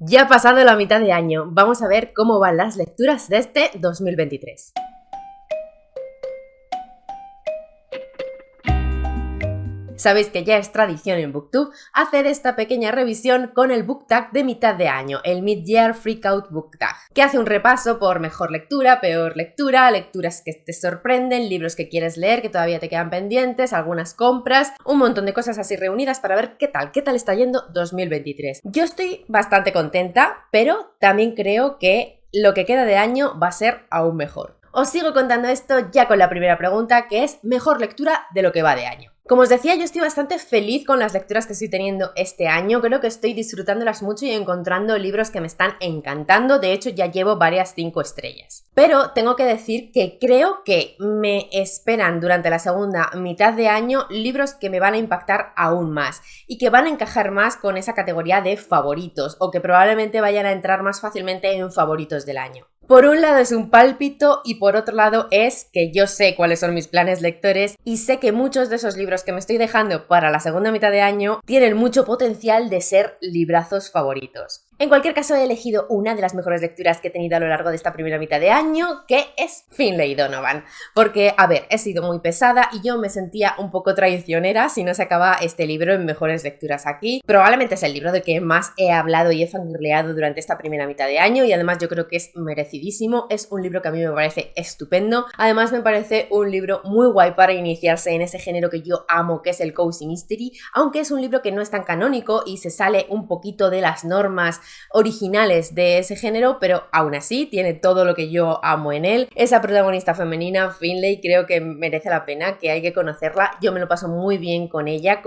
Ya ha pasado la mitad de año, vamos a ver cómo van las lecturas de este 2023. Sabéis que ya es tradición en Booktube hacer esta pequeña revisión con el Book Tag de mitad de año, el Mid-Year Freakout Book Tag, que hace un repaso por mejor lectura, peor lectura, lecturas que te sorprenden, libros que quieres leer que todavía te quedan pendientes, algunas compras, un montón de cosas así reunidas para ver qué tal está yendo 2023. Yo estoy bastante contenta, pero también creo que lo que queda de año va a ser aún mejor. Os sigo contando esto ya con la primera pregunta, que es mejor lectura de lo que va de año. Como os decía, yo estoy bastante feliz con las lecturas que estoy teniendo este año, creo que estoy disfrutándolas mucho y encontrando libros que me están encantando, de hecho ya llevo varias 5 estrellas. Pero tengo que decir que creo que me esperan durante la segunda mitad de año libros que me van a impactar aún más y que van a encajar más con esa categoría de favoritos o que probablemente vayan a entrar más fácilmente en favoritos del año. Por un lado es un pálpito y por otro lado es que yo sé cuáles son mis planes lectores y sé que muchos de esos libros que me estoy dejando para la segunda mitad de año tienen mucho potencial de ser librazos favoritos. En cualquier caso, he elegido una de las mejores lecturas que he tenido a lo largo de esta primera mitad de año, que es Finlay Donovan. Porque, a ver, he sido muy pesada y yo me sentía un poco traicionera si no sacaba este libro en mejores lecturas aquí. Probablemente es el libro del que más he hablado y he fangirleado durante esta primera mitad de año y además yo creo que es merecidísimo. Es un libro que a mí me parece estupendo. Además me parece un libro muy guay para iniciarse en ese género que yo amo, que es el Cozy Mystery, aunque es un libro que no es tan canónico y se sale un poquito de las normas originales de ese género, pero aún así tiene todo lo que yo amo en él. Esa protagonista femenina, Finlay, creo que merece la pena, que hay que conocerla. Yo me lo paso muy bien con ella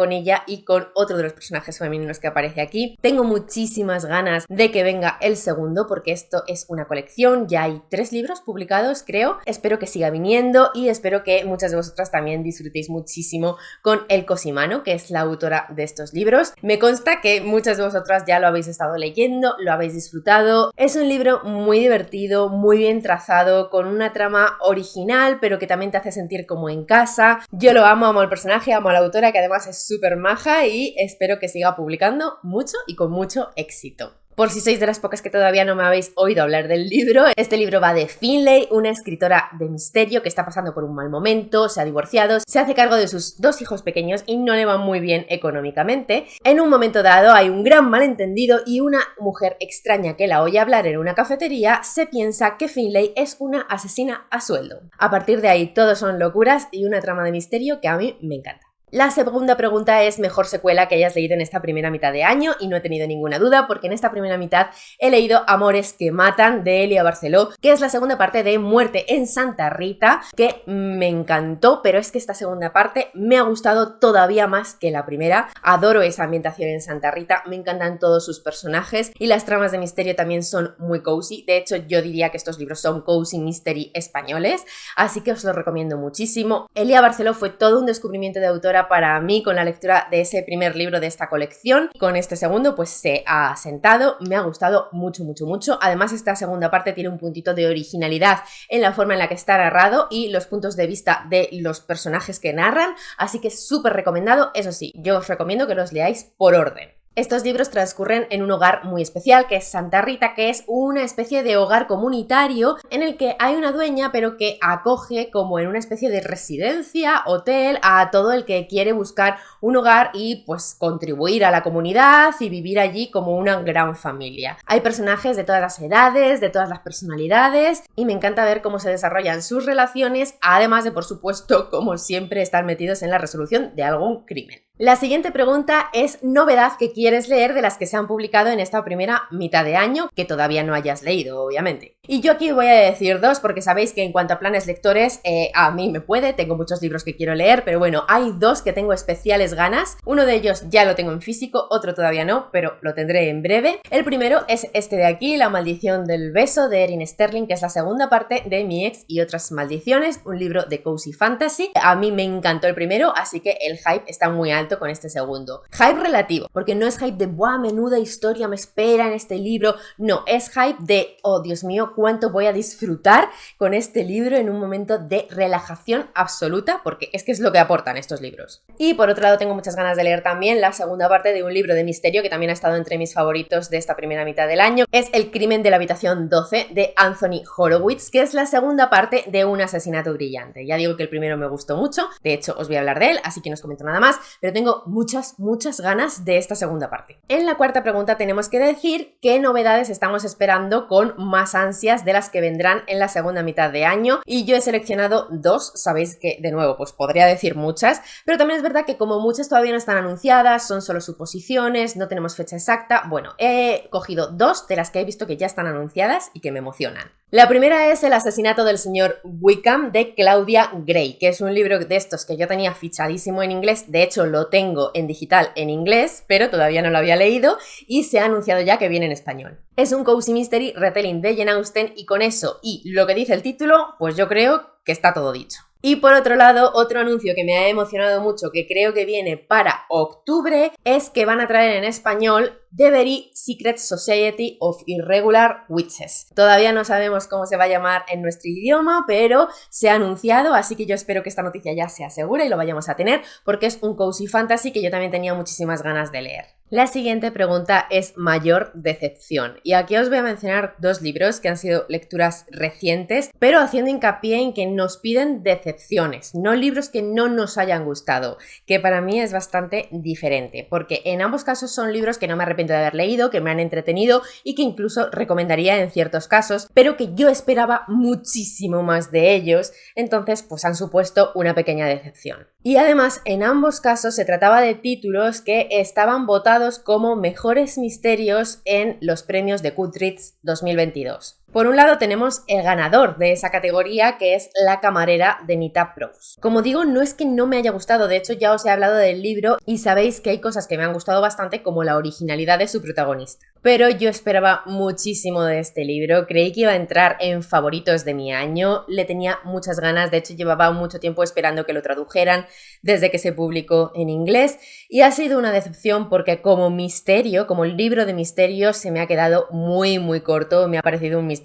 y con otro de los personajes femeninos que aparece aquí. Tengo muchísimas ganas de que venga el segundo, porque esto es una colección, ya hay 3 libros publicados, creo. Espero que siga viniendo y espero que muchas de vosotras también disfrutéis muchísimo con El Cosimano, que es la autora de estos libros. Me consta que muchas de vosotras ya lo habéis estado leyendo, lo habéis disfrutado. Es un libro muy divertido, muy bien trazado, con una trama original, pero que también te hace sentir como en casa. Yo lo amo al personaje, amo a la autora, que además es súper maja y espero que siga publicando mucho y con mucho éxito. Por si sois de las pocas que todavía no me habéis oído hablar del libro, este libro va de Finlay, una escritora de misterio que está pasando por un mal momento, se ha divorciado, se hace cargo de sus 2 hijos pequeños y no le va muy bien económicamente. En un momento dado hay un gran malentendido y una mujer extraña que la oye hablar en una cafetería se piensa que Finlay es una asesina a sueldo. A partir de ahí todo son locuras y una trama de misterio que a mí me encanta. La segunda pregunta es mejor secuela que hayas leído en esta primera mitad de año y no he tenido ninguna duda porque en esta primera mitad he leído Amores que matan de Elia Barceló, que es la segunda parte de Muerte en Santa Rita, que me encantó, pero es que esta segunda parte me ha gustado todavía más que la primera. Adoro esa ambientación en Santa Rita, me encantan todos sus personajes y las tramas de misterio también son muy cozy. De hecho, yo diría que estos libros son cozy mystery españoles, así que os los recomiendo muchísimo. Elia Barceló fue todo un descubrimiento de autora para mí con la lectura de ese primer libro de esta colección. Con este segundo pues se ha asentado, me ha gustado mucho. Además esta segunda parte tiene un puntito de originalidad en la forma en la que está narrado y los puntos de vista de los personajes que narran, así que súper recomendado. Eso sí, yo os recomiendo que los leáis por orden. Estos libros transcurren en un hogar muy especial que es Santa Rita, que es una especie de hogar comunitario en el que hay una dueña pero que acoge como en una especie de residencia, hotel, a todo el que quiere buscar un hogar y pues contribuir a la comunidad y vivir allí como una gran familia. Hay personajes de todas las edades, de todas las personalidades y me encanta ver cómo se desarrollan sus relaciones, además de por supuesto como siempre estar metidos en la resolución de algún crimen. La siguiente pregunta es novedad que quieres leer de las que se han publicado en esta primera mitad de año que todavía no hayas leído, obviamente. Y yo aquí voy a decir 2 porque sabéis que en cuanto a planes lectores a mí me puede, tengo muchos libros que quiero leer, pero bueno, hay 2 que tengo especiales ganas. Uno de ellos ya lo tengo en físico, otro todavía no, pero lo tendré en breve. El primero es este de aquí, La maldición del beso de Erin Sterling, que es la segunda parte de Mi ex y otras maldiciones, un libro de cozy fantasy. A mí me encantó el primero, así que el hype está muy alto alto con este segundo. Hype relativo, porque no es hype de ¡buah, menuda historia me espera en este libro! No, es hype de ¡oh, Dios mío, cuánto voy a disfrutar con este libro en un momento de relajación absoluta! Porque es que es lo que aportan estos libros. Y por otro lado tengo muchas ganas de leer también la segunda parte de un libro de misterio que también ha estado entre mis favoritos de esta primera mitad del año. Es El crimen de la habitación 12 de Anthony Horowitz, que es la segunda parte de Un asesinato brillante. Ya digo que el primero me gustó mucho, de hecho os voy a hablar de él, así que no os comento nada más, pero tengo muchas ganas de esta segunda parte. En la cuarta pregunta tenemos que decir qué novedades estamos esperando con más ansias de las que vendrán en la segunda mitad de año, y yo he seleccionado dos. Sabéis que, de nuevo, pues podría decir muchas, pero también es verdad que como muchas todavía no están anunciadas, son solo suposiciones, no tenemos fecha exacta, bueno, he cogido dos de las que he visto que ya están anunciadas y que me emocionan. La primera es El asesinato del señor Wickham de Claudia Gray, que es un libro de estos que yo tenía fichadísimo en inglés, de hecho lo tengo en digital en inglés, pero todavía no lo había leído y se ha anunciado ya que viene en español. Es un cozy mystery retelling de Jane Austen y con eso y lo que dice el título, pues yo creo que está todo dicho. Y por otro lado, otro anuncio que me ha emocionado mucho, que creo que viene para octubre, es que van a traer en español The Very Secret Society of Irregular Witches. Todavía no sabemos cómo se va a llamar en nuestro idioma, pero se ha anunciado, así que yo espero que esta noticia ya sea segura y lo vayamos a tener, porque es un cozy fantasy que yo también tenía muchísimas ganas de leer. La siguiente pregunta es mayor decepción, y aquí os voy a mencionar dos libros que han sido lecturas recientes, pero haciendo hincapié en que nos piden decepciones, no libros que no nos hayan gustado, que para mí es bastante diferente, porque en ambos casos son libros que no me arrepiento de haber leído, que me han entretenido y que incluso recomendaría en ciertos casos, pero que yo esperaba muchísimo más de ellos, entonces pues han supuesto una pequeña decepción. Y además en ambos casos se trataba de títulos que estaban votados como mejores misterios en los premios de Goodreads 2022. Por un lado tenemos el ganador de esa categoría, que es La camarera de Nita Prose. Como digo, no es que no me haya gustado, de hecho ya os he hablado del libro y sabéis que hay cosas que me han gustado bastante, como la originalidad de su protagonista. Pero yo esperaba muchísimo de este libro, creí que iba a entrar en favoritos de mi año, le tenía muchas ganas, de hecho llevaba mucho tiempo esperando que lo tradujeran desde que se publicó en inglés y ha sido una decepción porque como misterio, como libro de misterio, se me ha quedado muy corto, me ha parecido un misterio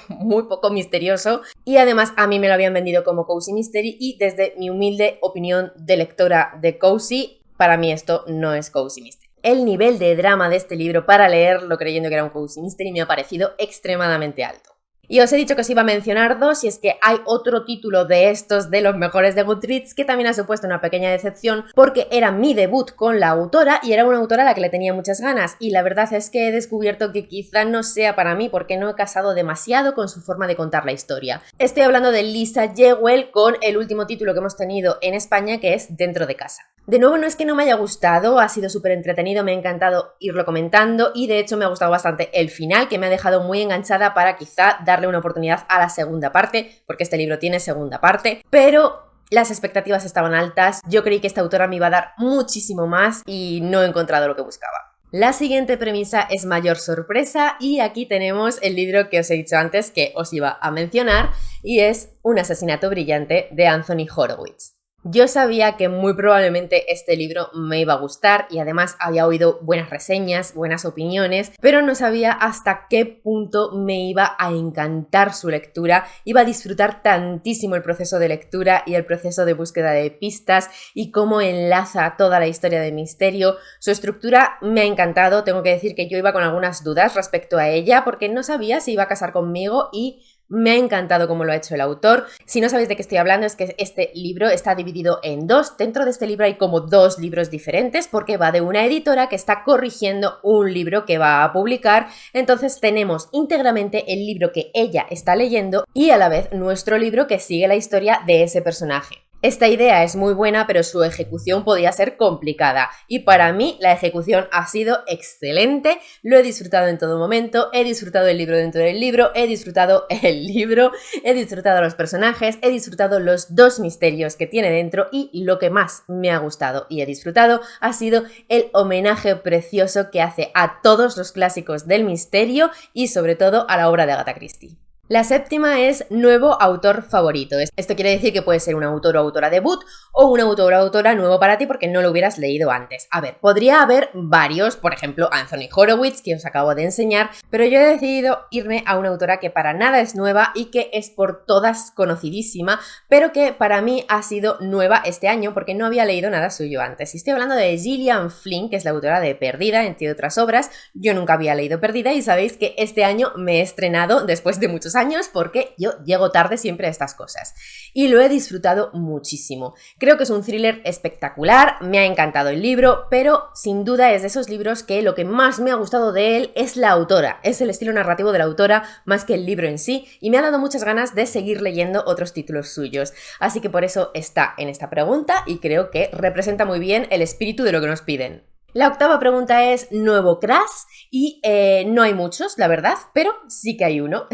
muy poco misterioso y además a mí me lo habían vendido como cozy mystery y desde mi humilde opinión de lectora de cozy, para mí esto no es cozy mystery. El nivel de drama de este libro para leerlo creyendo que era un cozy mystery me ha parecido extremadamente alto. Y os he dicho que os iba a mencionar dos, y es que hay otro título de estos de los mejores de Goodreads que también ha supuesto una pequeña decepción porque era mi debut con la autora y era una autora a la que le tenía muchas ganas y la verdad es que he descubierto que quizá no sea para mí porque no he casado demasiado con su forma de contar la historia. Estoy hablando de Lisa Jewell con el último título que hemos tenido en España, que es Dentro de casa. De nuevo, no es que no me haya gustado, ha sido súper entretenido, me ha encantado irlo comentando y de hecho me ha gustado bastante el final, que me ha dejado muy enganchada para quizá darle una oportunidad a la segunda parte, porque este libro tiene segunda parte, pero las expectativas estaban altas, yo creí que esta autora me iba a dar muchísimo más y no he encontrado lo que buscaba. La siguiente premisa es mayor sorpresa y aquí tenemos el libro que os he dicho antes que os iba a mencionar y es Un asesinato brillante de Anthony Horowitz. Yo sabía que muy probablemente este libro me iba a gustar y además había oído buenas reseñas, buenas opiniones, pero no sabía hasta qué punto me iba a encantar su lectura, iba a disfrutar tantísimo el proceso de lectura y el proceso de búsqueda de pistas y cómo enlaza toda la historia de misterio. Su estructura me ha encantado, tengo que decir que yo iba con algunas dudas respecto a ella porque no sabía si iba a casar conmigo y me ha encantado cómo lo ha hecho el autor. Si no sabéis de qué estoy hablando, es que este libro está dividido en dos. Dentro de este libro hay como dos libros diferentes porque va de una editora que está corrigiendo un libro que va a publicar. Entonces tenemos íntegramente el libro que ella está leyendo y a la vez nuestro libro que sigue la historia de ese personaje. Esta idea es muy buena, pero su ejecución podía ser complicada y para mí la ejecución ha sido excelente, lo he disfrutado en todo momento, he disfrutado el libro dentro del libro, he disfrutado el libro, he disfrutado los personajes, he disfrutado los dos misterios que tiene dentro y lo que más me ha gustado y he disfrutado ha sido el homenaje precioso que hace a todos los clásicos del misterio y sobre todo a la obra de Agatha Christie. La séptima es nuevo autor favorito. Esto quiere decir que puede ser un autor o autora debut o un autor o autora nuevo para ti porque no lo hubieras leído antes. A ver, podría haber varios, por ejemplo, Anthony Horowitz, que os acabo de enseñar, pero yo he decidido irme a una autora que para nada es nueva y que es por todas conocidísima, pero que para mí ha sido nueva este año porque no había leído nada suyo antes. Y estoy hablando de Gillian Flynn, que es la autora de Perdida, entre otras obras. Yo nunca había leído Perdida y sabéis que este año me he estrenado después de muchos años porque yo llego tarde siempre a estas cosas y lo he disfrutado muchísimo. Creo que es un thriller espectacular, me ha encantado el libro, pero sin duda es de esos libros que lo que más me ha gustado de él es la autora, es el estilo narrativo de la autora más que el libro en sí, y me ha dado muchas ganas de seguir leyendo otros títulos suyos, así que por eso está en esta pregunta y creo que representa muy bien el espíritu de lo que nos piden. La octava pregunta es nuevo crush y no hay muchos, la verdad, pero sí que hay uno.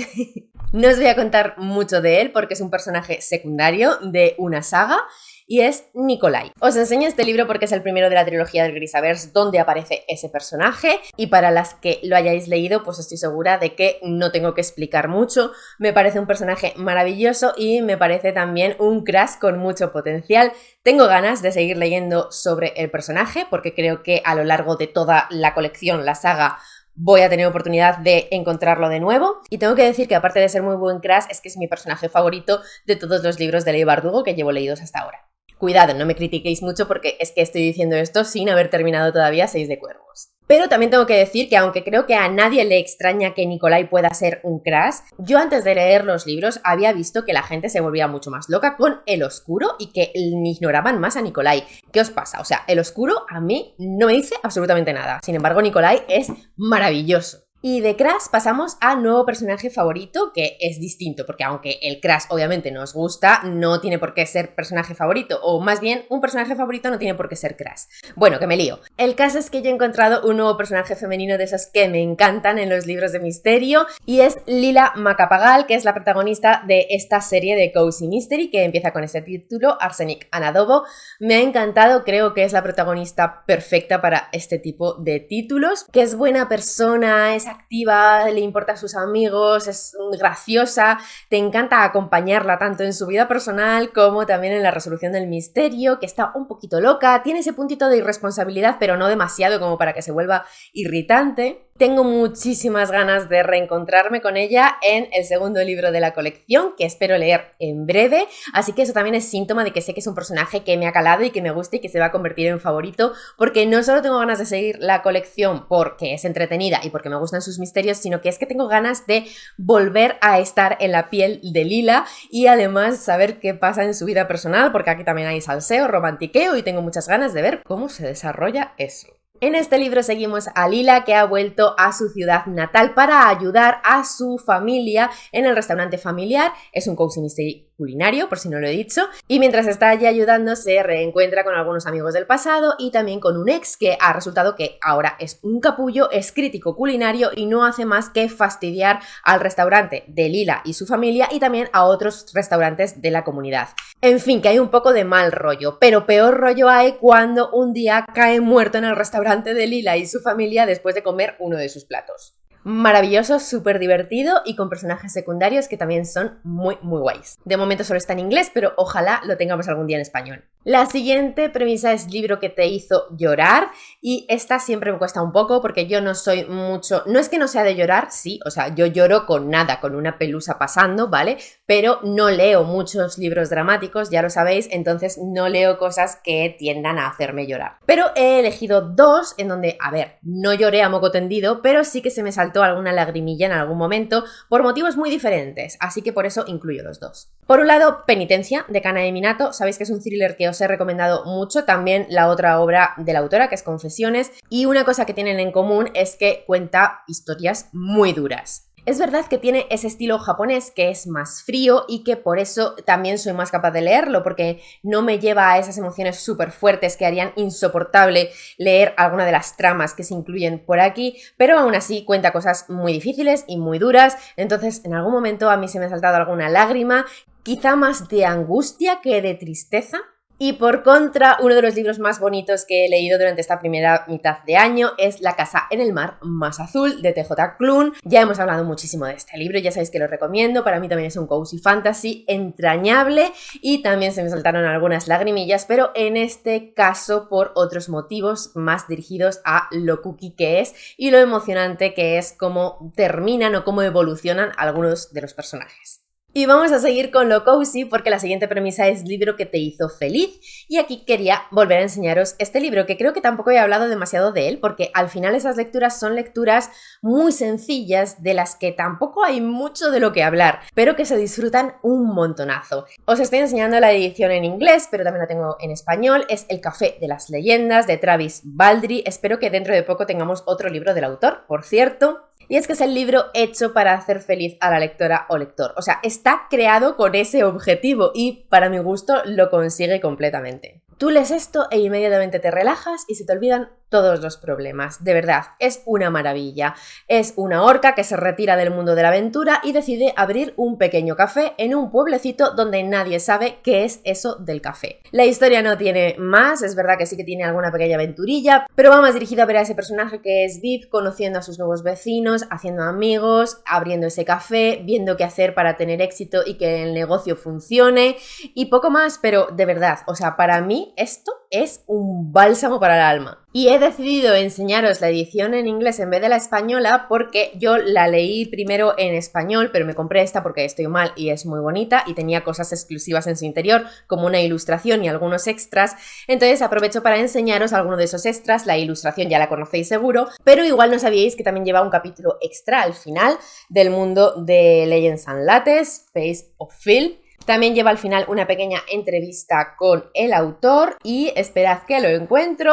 No os voy a contar mucho de él porque es un personaje secundario de una saga y es Nikolai. Os enseño este libro porque es el primero de la trilogía del Grisaverse donde aparece ese personaje y para las que lo hayáis leído pues estoy segura de que no tengo que explicar mucho. Me parece un personaje maravilloso y me parece también un crush con mucho potencial. Tengo ganas de seguir leyendo sobre el personaje porque creo que a lo largo de toda la colección, la saga, voy a tener oportunidad de encontrarlo de nuevo. Y tengo que decir que aparte de ser muy buen crush, es que es mi personaje favorito de todos los libros de Leigh Bardugo que llevo leídos hasta ahora. Cuidado, no me critiquéis mucho porque es que estoy diciendo esto sin haber terminado todavía Seis de Cuervos. Pero también tengo que decir que aunque creo que a nadie le extraña que Nikolai pueda ser un crush, yo antes de leer los libros había visto que la gente se volvía mucho más loca con El Oscuro y que ignoraban más a Nikolai. ¿Qué os pasa? O sea, El Oscuro a mí no me dice absolutamente nada. Sin embargo, Nikolai es maravilloso. Y de crush pasamos a nuevo personaje favorito, que es distinto, porque aunque el crush obviamente nos gusta, no tiene por qué ser personaje favorito, o más bien, un personaje favorito no tiene por qué ser crush. Bueno, que me lío. El caso es que yo he encontrado un nuevo personaje femenino de esos que me encantan en los libros de misterio, y es Lila Macapagal, que es la protagonista de esta serie de Cozy Mystery, que empieza con ese título, Arsenic and Adobo. Me ha encantado, creo que es la protagonista perfecta para este tipo de títulos, que es buena persona, es activa, le importa a sus amigos, es graciosa, te encanta acompañarla tanto en su vida personal como también en la resolución del misterio, que está un poquito loca, tiene ese puntito de irresponsabilidad pero no demasiado como para que se vuelva irritante. Tengo muchísimas ganas de reencontrarme con ella en el segundo libro de la colección, que espero leer en breve, así que eso también es síntoma de que sé que es un personaje que me ha calado y que me gusta y que se va a convertir en favorito, porque no solo tengo ganas de seguir la colección porque es entretenida y porque me gustan sus misterios, sino que es que tengo ganas de volver a estar en la piel de Lila y además saber qué pasa en su vida personal, porque aquí también hay salseo, romantiqueo y tengo muchas ganas de ver cómo se desarrolla eso. En este libro seguimos a Lila, que ha vuelto a su ciudad natal para ayudar a su familia en el restaurante familiar. Es un cozy mystery culinario, por si no lo he dicho, y mientras está allí ayudando se reencuentra con algunos amigos del pasado y también con un ex que ha resultado que ahora es un capullo, es crítico culinario y no hace más que fastidiar al restaurante de Lila y su familia y también a otros restaurantes de la comunidad. En fin, que hay un poco de mal rollo, pero peor rollo hay cuando un día cae muerto en el restaurante de Lila y su familia después de comer uno de sus platos. Maravilloso, súper divertido y con personajes secundarios que también son muy guays. De momento solo está en inglés, pero ojalá lo tengamos algún día en español. La siguiente premisa es libro que te hizo llorar y esta siempre me cuesta un poco porque yo no soy mucho, no es que no sea de llorar, sí, o sea, yo lloro con nada, con una pelusa pasando, ¿vale? Pero no leo muchos libros dramáticos, ya lo sabéis, entonces no leo cosas que tiendan a hacerme llorar. Pero he elegido dos en donde, a ver, no lloré a moco tendido, pero sí que se me saltó alguna lagrimilla en algún momento por motivos muy diferentes, así que por eso incluyo los dos. Por un lado, Penitencia, de Kana Minato, sabéis que es un thriller que os he recomendado mucho, también la otra obra de la autora, que es Confesiones, y una cosa que tienen en común es que cuenta historias muy duras. Es verdad que tiene ese estilo japonés que es más frío y que por eso también soy más capaz de leerlo, porque no me lleva a esas emociones súper fuertes que harían insoportable leer alguna de las tramas que se incluyen por aquí, pero aún así cuenta cosas muy difíciles y muy duras, entonces en algún momento a mí se me ha saltado alguna lágrima, quizá más de angustia que de tristeza. Y por contra, uno de los libros más bonitos que he leído durante esta primera mitad de año es La casa en el mar más azul de TJ Klune. Ya hemos hablado muchísimo de este libro, ya sabéis que lo recomiendo, para mí también es un cozy fantasy entrañable y también se me saltaron algunas lagrimillas, pero en este caso por otros motivos más dirigidos a lo cookie que es y lo emocionante que es cómo terminan o cómo evolucionan algunos de los personajes. Y vamos a seguir con lo cozy porque la siguiente premisa es libro que te hizo feliz y aquí quería volver a enseñaros este libro que creo que tampoco he hablado demasiado de él porque al final esas lecturas son lecturas muy sencillas de las que tampoco hay mucho de lo que hablar pero que se disfrutan un montonazo. Os estoy enseñando la edición en inglés pero también la tengo en español, es El café de las leyendas de Travis Baldree. Espero que dentro de poco tengamos otro libro del autor, por cierto. Y es que es el libro hecho para hacer feliz a la lectora o lector. O sea, está creado con ese objetivo y para mi gusto lo consigue completamente. Tú lees esto e inmediatamente te relajas y se te olvidan todos los problemas. De verdad, es una maravilla. Es una orca que se retira del mundo de la aventura y decide abrir un pequeño café en un pueblecito donde nadie sabe qué es eso del café. La historia no tiene más, es verdad que sí que tiene alguna pequeña aventurilla, pero va más dirigida a ver a ese personaje que es Viv, conociendo a sus nuevos vecinos, haciendo amigos, abriendo ese café, viendo qué hacer para tener éxito y que el negocio funcione y poco más, pero de verdad, o sea, para mí esto es un bálsamo para el alma. Y he decidido enseñaros la edición en inglés en vez de la española porque yo la leí primero en español, pero me compré esta porque estoy mal y es muy bonita y tenía cosas exclusivas en su interior, como una ilustración y algunos extras. Entonces aprovecho para enseñaros alguno de esos extras. La ilustración ya la conocéis seguro, pero igual no sabíais que también lleva un capítulo extra al final del mundo de Legends and Lattes, Space of Phil. También lleva al final una pequeña entrevista con el autor y esperad que lo encuentro,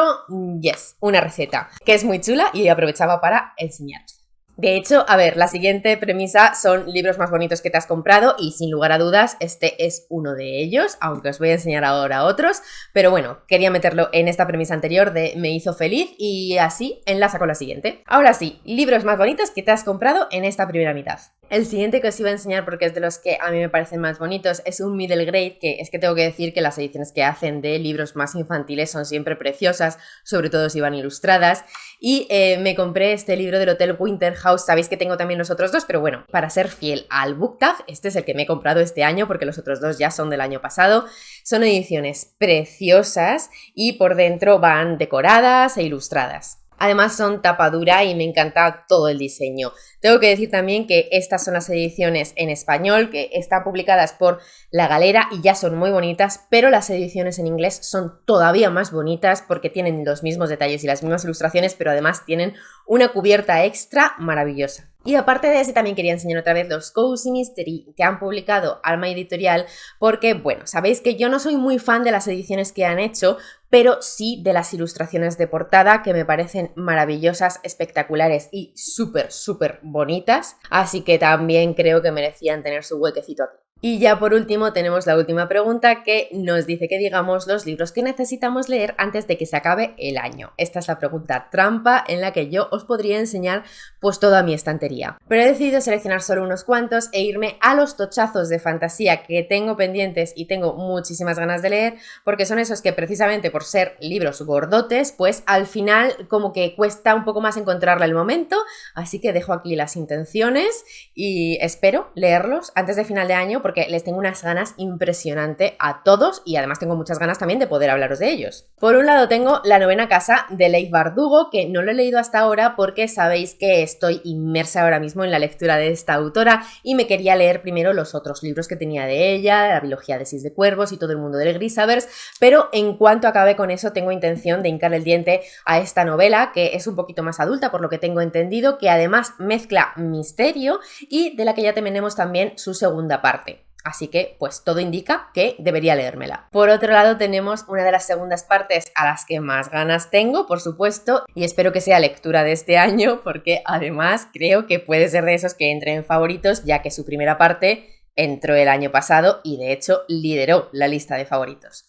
yes, una receta que es muy chula y aprovechaba para enseñaros. De hecho, a ver, la siguiente premisa son libros más bonitos que te has comprado y sin lugar a dudas este es uno de ellos, aunque os voy a enseñar ahora otros, pero bueno, quería meterlo en esta premisa anterior de me hizo feliz y así enlaza con la siguiente. Ahora sí, libros más bonitos que te has comprado en esta primera mitad. El siguiente que os iba a enseñar, porque es de los que a mí me parecen más bonitos, es un middle grade, que es que tengo que decir que las ediciones que hacen de libros más infantiles son siempre preciosas, sobre todo si van ilustradas, y me compré este libro del Hotel Winter House. Sabéis que tengo también los otros dos, pero bueno, para ser fiel al book tag, este es el que me he comprado este año, porque los otros dos ya son del año pasado. Son ediciones preciosas y por dentro van decoradas e ilustradas. Además son tapa dura y me encanta todo el diseño. Tengo que decir también que estas son las ediciones en español que están publicadas por La Galera y ya son muy bonitas, pero las ediciones en inglés son todavía más bonitas porque tienen los mismos detalles y las mismas ilustraciones, pero además tienen una cubierta extra maravillosa. Y aparte de ese también quería enseñar otra vez los Cozy Mystery que han publicado Alma Editorial porque, bueno, sabéis que yo no soy muy fan de las ediciones que han hecho, pero sí de las ilustraciones de portada que me parecen maravillosas, espectaculares y súper bonitas, así que también creo que merecían tener su huequecito aquí. Y ya por último tenemos la última pregunta que nos dice que digamos los libros que necesitamos leer antes de que se acabe el año. Esta es la pregunta trampa en la que yo os podría enseñar pues toda mi estantería. Pero he decidido seleccionar solo unos cuantos e irme a los tochazos de fantasía que tengo pendientes y tengo muchísimas ganas de leer porque son esos que precisamente por ser libros gordotes pues al final como que cuesta un poco más encontrarle el momento, así que dejo aquí las intenciones y espero leerlos antes de final de año porque les tengo unas ganas impresionantes a todos y además tengo muchas ganas también de poder hablaros de ellos. Por un lado tengo La novena casa de Leigh Bardugo, que no lo he leído hasta ahora porque sabéis que estoy inmersa ahora mismo en la lectura de esta autora y me quería leer primero los otros libros que tenía de ella, La biología de 6 de cuervos y todo el mundo del Grisaverse, pero en cuanto acabe con eso tengo intención de hincar el diente a esta novela que es un poquito más adulta por lo que tengo entendido, que además mezcla misterio y de la que ya tenemos también su segunda parte. Así que, pues todo indica que debería leérmela. Por otro lado, tenemos una de las segundas partes a las que más ganas tengo, por supuesto, y espero que sea lectura de este año, porque además creo que puede ser de esos que entren en favoritos, ya que su primera parte entró el año pasado y de hecho lideró la lista de favoritos.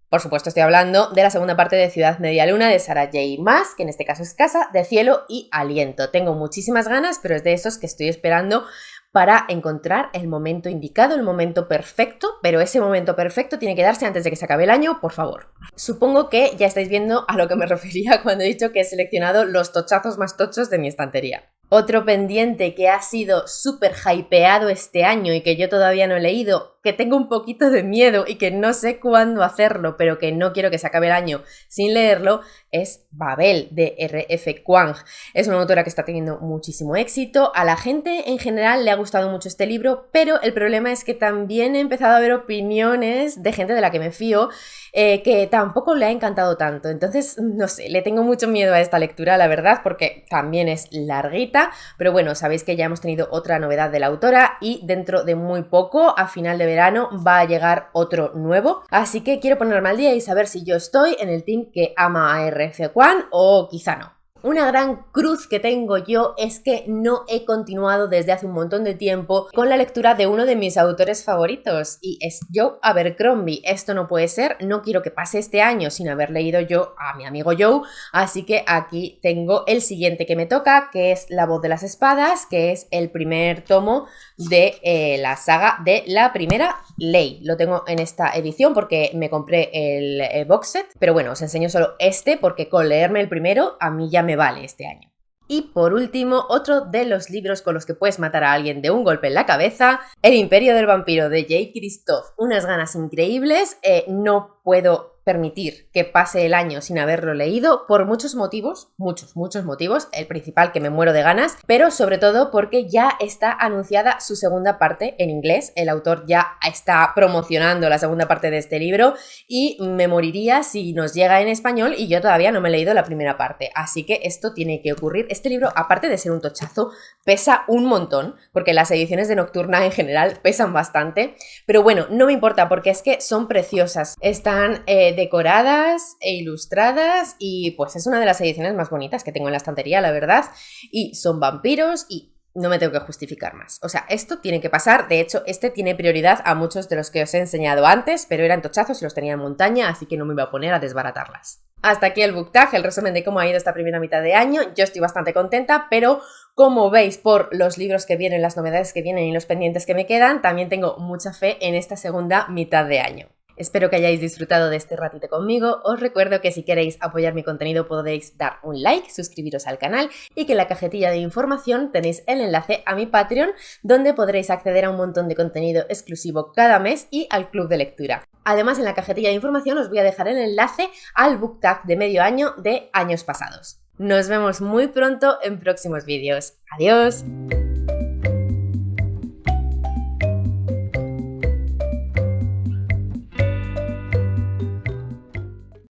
Por supuesto, estoy hablando de la segunda parte de Ciudad Media Luna de Sarah J. Maas, que en este caso es Casa de Cielo y Aliento. Tengo muchísimas ganas, pero es de esos que estoy esperando para encontrar el momento indicado, el momento perfecto, pero ese momento perfecto tiene que darse antes de que se acabe el año, por favor. Supongo que ya estáis viendo a lo que me refería cuando he dicho que he seleccionado los tochazos más tochos de mi estantería. Otro pendiente que ha sido súper hypeado este año y que yo todavía no he leído, que tengo un poquito de miedo y que no sé cuándo hacerlo, pero que no quiero que se acabe el año sin leerlo, es Babel, de R.F. Kuang. Es una autora que está teniendo muchísimo éxito. A la gente en general le ha gustado mucho este libro, pero el problema es que también he empezado a ver opiniones de gente de la que me fío que tampoco le ha encantado tanto. Entonces, no sé, le tengo mucho miedo a esta lectura, la verdad, porque también es larguita, pero bueno, sabéis que ya hemos tenido otra novedad de la autora y dentro de muy poco, a final de verano, va a llegar otro nuevo. Así que quiero ponerme al día y saber si yo estoy en el team que ama a R.F. Kuang o quizá no. Una gran cruz que tengo yo es que no he continuado desde hace un montón de tiempo con la lectura de uno de mis autores favoritos y es Joe Abercrombie. Esto no puede ser, no quiero que pase este año sin haber leído yo a mi amigo Joe, así que aquí tengo el siguiente que me toca, que es La voz de las espadas, que es el primer tomo de la saga de La primera ley. Lo tengo en esta edición porque me compré el box set, pero bueno, os enseño solo este porque con leerme el primero a mí ya me vale este año. Y por último, otro de los libros con los que puedes matar a alguien de un golpe en la cabeza, El imperio del vampiro de Jay Kristoff. Unas ganas increíbles, no puedo permitir que pase el año sin haberlo leído por muchos motivos, muchos motivos, el principal que me muero de ganas, pero sobre todo porque ya está anunciada su segunda parte en inglés, el autor ya está promocionando la segunda parte de este libro y me moriría si nos llega en español y yo todavía no me he leído la primera parte, así que esto tiene que ocurrir. Este libro, aparte de ser un tochazo, pesa un montón, porque las ediciones de Nocturna en general pesan bastante, pero bueno, no me importa porque es que son preciosas, están decoradas e ilustradas y pues es una de las ediciones más bonitas que tengo en la estantería, la verdad, y son vampiros y no me tengo que justificar más. O sea, esto tiene que pasar. De hecho, este tiene prioridad a muchos de los que os he enseñado antes, pero eran tochazos y los tenía en montaña, así que no me iba a poner a desbaratarlas. Hasta aquí el book tag, el resumen de cómo ha ido esta primera mitad de año. Yo estoy bastante contenta, pero como veis por los libros que vienen, las novedades que vienen y los pendientes que me quedan, también tengo mucha fe en esta segunda mitad de año. Espero que hayáis disfrutado de este ratito conmigo. Os recuerdo que si queréis apoyar mi contenido podéis dar un like, suscribiros al canal y que en la cajetilla de información tenéis el enlace a mi Patreon donde podréis acceder a un montón de contenido exclusivo cada mes y al club de lectura. Además, en la cajetilla de información os voy a dejar el enlace al book tag de medio año de años pasados. Nos vemos muy pronto en próximos vídeos. ¡Adiós!